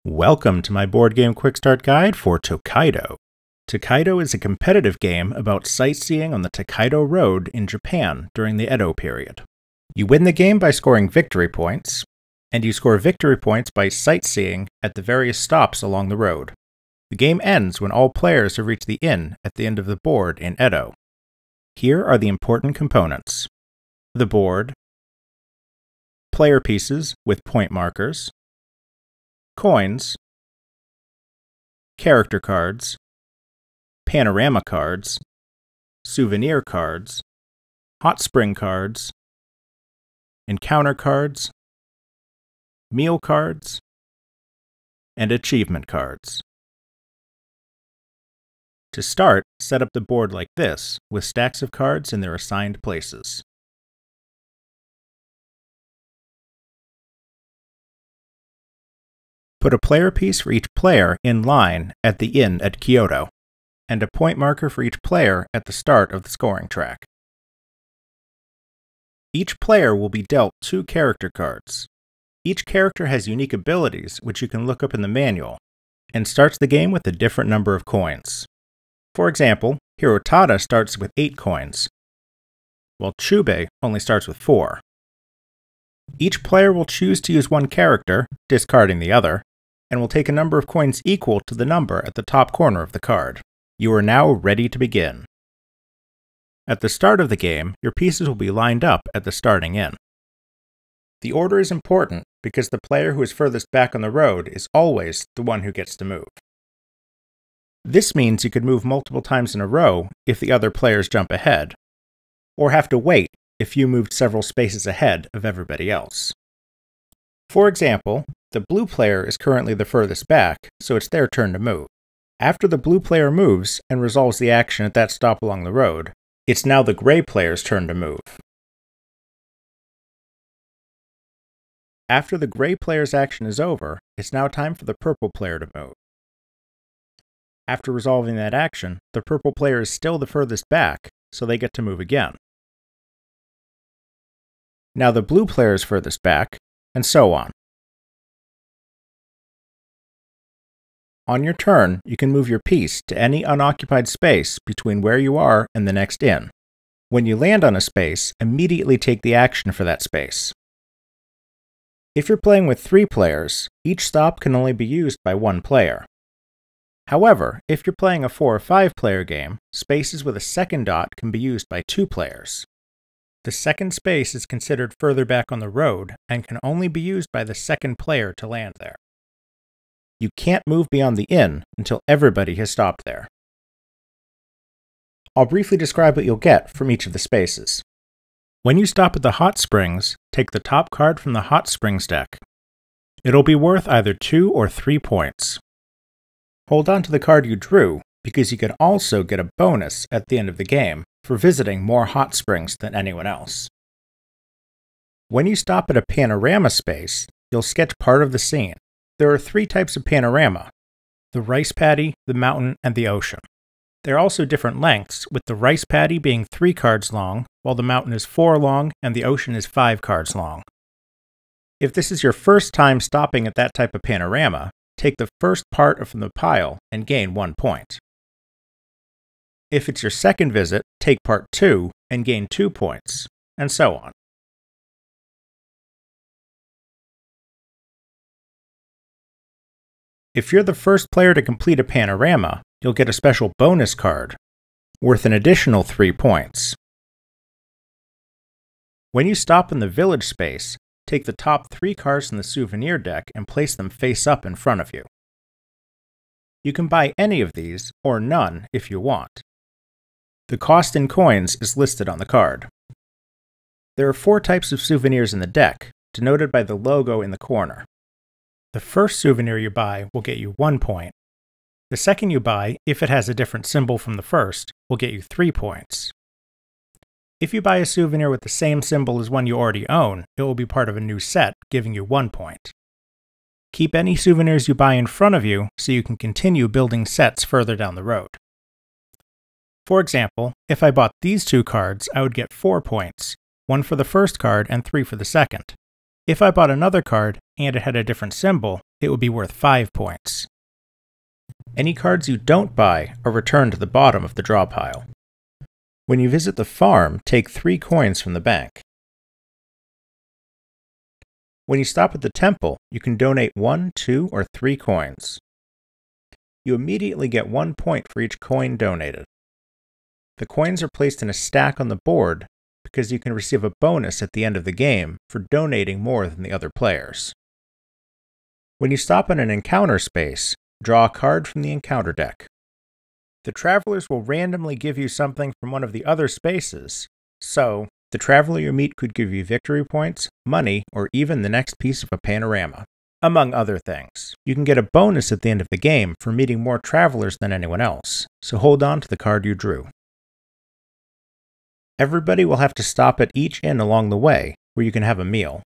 Welcome to my board game QuickStart guide for Tokaido. Tokaido is a competitive game about sightseeing on the Tokaido Road in Japan during the Edo period. You win the game by scoring victory points, and you score victory points by sightseeing at the various stops along the road. The game ends when all players have reached the inn at the end of the board in Edo. Here are the important components: the board, player pieces with point markers, coins, character cards, panorama cards, souvenir cards, hot spring cards, encounter cards, meal cards, and achievement cards. To start, set up the board like this, with stacks of cards in their assigned places. Put a player piece for each player in line at the inn at Kyoto, and a point marker for each player at the start of the scoring track. Each player will be dealt 2 character cards. Each character has unique abilities which you can look up in the manual, and starts the game with a different number of coins. For example, Hirotada starts with 8 coins, while Chube only starts with 4. Each player will choose to use one character, discarding the other, and will take a number of coins equal to the number at the top corner of the card. You are now ready to begin. At the start of the game, your pieces will be lined up at the starting inn. The order is important because the player who is furthest back on the road is always the one who gets to move. This means you could move multiple times in a row if the other players jump ahead, or have to wait if you moved several spaces ahead of everybody else. For example, the blue player is currently the furthest back, so it's their turn to move. After the blue player moves and resolves the action at that stop along the road, it's now the gray player's turn to move. After the gray player's action is over, it's now time for the purple player to move. After resolving that action, the purple player is still the furthest back, so they get to move again. Now the blue player is furthest back, and so on. On your turn, you can move your piece to any unoccupied space between where you are and the next inn. When you land on a space, immediately take the action for that space. If you're playing with 3 players, each stop can only be used by 1 player. However, if you're playing a 4 or 5 player game, spaces with a second dot can be used by 2 players. The second space is considered further back on the road and can only be used by the second player to land there. You can't move beyond the inn until everybody has stopped there. I'll briefly describe what you'll get from each of the spaces. When you stop at the hot springs, take the top card from the hot springs deck. It'll be worth either 2 or 3 points. Hold on to the card you drew, because you can also get a bonus at the end of the game for visiting more hot springs than anyone else. When you stop at a panorama space, you'll sketch part of the scene. There are 3 types of panorama: the rice paddy, the mountain, and the ocean. There are also different lengths, with the rice paddy being 3 cards long, while the mountain is 4 long and the ocean is 5 cards long. If this is your first time stopping at that type of panorama, take the first part from the pile and gain 1 point. If it's your second visit, take part 2 and gain 2 points, and so on. If you're the first player to complete a panorama, you'll get a special bonus card, worth an additional 3 points. When you stop in the village space, take the top 3 cards from the souvenir deck and place them face up in front of you. You can buy any of these, or none if you want. The cost in coins is listed on the card. There are 4 types of souvenirs in the deck, denoted by the logo in the corner. The first souvenir you buy will get you 1 point. The second you buy, if it has a different symbol from the first, will get you 3 points. If you buy a souvenir with the same symbol as one you already own, it will be part of a new set, giving you 1 point. Keep any souvenirs you buy in front of you so you can continue building sets further down the road. For example, if I bought these 2 cards, I would get 4 points, 1 for the first card and 3 for the second. If I bought another card and it had a different symbol, it would be worth 5 points. Any cards you don't buy are returned to the bottom of the draw pile. When you visit the farm, take 3 coins from the bank. When you stop at the temple, you can donate 1, 2, or 3 coins. You immediately get 1 point for each coin donated. The coins are placed in a stack on the board because you can receive a bonus at the end of the game for donating more than the other players. When you stop in an encounter space, draw a card from the encounter deck. The travelers will randomly give you something from one of the other spaces, so the traveler you meet could give you victory points, money, or even the next piece of a panorama, among other things. You can get a bonus at the end of the game for meeting more travelers than anyone else, so hold on to the card you drew. Everybody will have to stop at each inn along the way, where you can have a meal.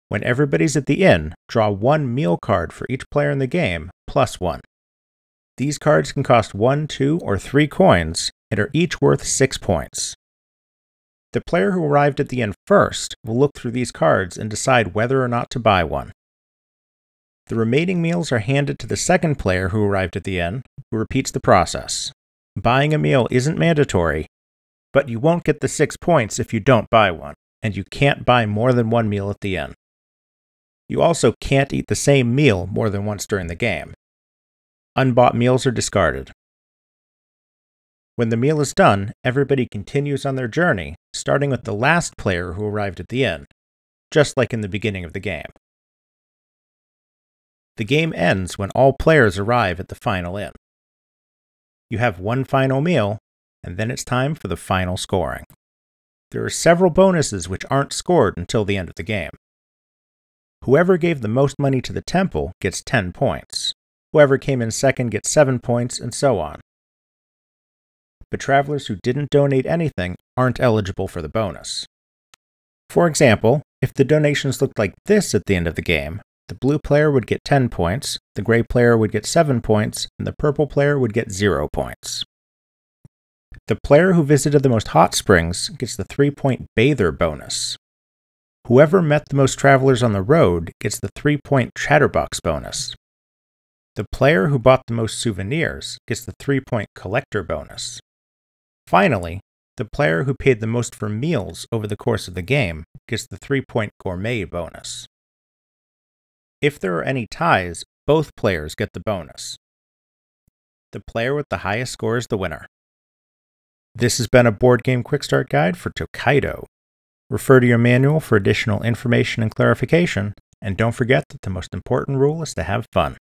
When everybody's at the inn, draw 1 meal card for each player in the game, plus 1. These cards can cost 1, 2, or 3 coins, and are each worth 6 points. The player who arrived at the inn first will look through these cards and decide whether or not to buy one. The remaining meals are handed to the second player who arrived at the inn, who repeats the process. Buying a meal isn't mandatory, but you won't get the 6 points if you don't buy one, and you can't buy more than 1 meal at the inn. You also can't eat the same meal more than once during the game. Unbought meals are discarded. When the meal is done, everybody continues on their journey, starting with the last player who arrived at the inn, just like in the beginning of the game. The game ends when all players arrive at the final inn. You have 1 final meal, and then it's time for the final scoring. There are several bonuses which aren't scored until the end of the game. Whoever gave the most money to the temple gets 10 points. Whoever came in second gets 7 points, and so on. But travelers who didn't donate anything aren't eligible for the bonus. For example, if the donations looked like this at the end of the game, the blue player would get 10 points, the gray player would get 7 points, and the purple player would get 0 points. The player who visited the most hot springs gets the 3-point bather bonus. Whoever met the most travelers on the road gets the 3-point chatterbox bonus. The player who bought the most souvenirs gets the 3-point collector bonus. Finally, the player who paid the most for meals over the course of the game gets the 3-point gourmet bonus. If there are any ties, both players get the bonus. The player with the highest score is the winner. This has been a board game QuickStart guide for Tokaido. Refer to your manual for additional information and clarification, and don't forget that the most important rule is to have fun.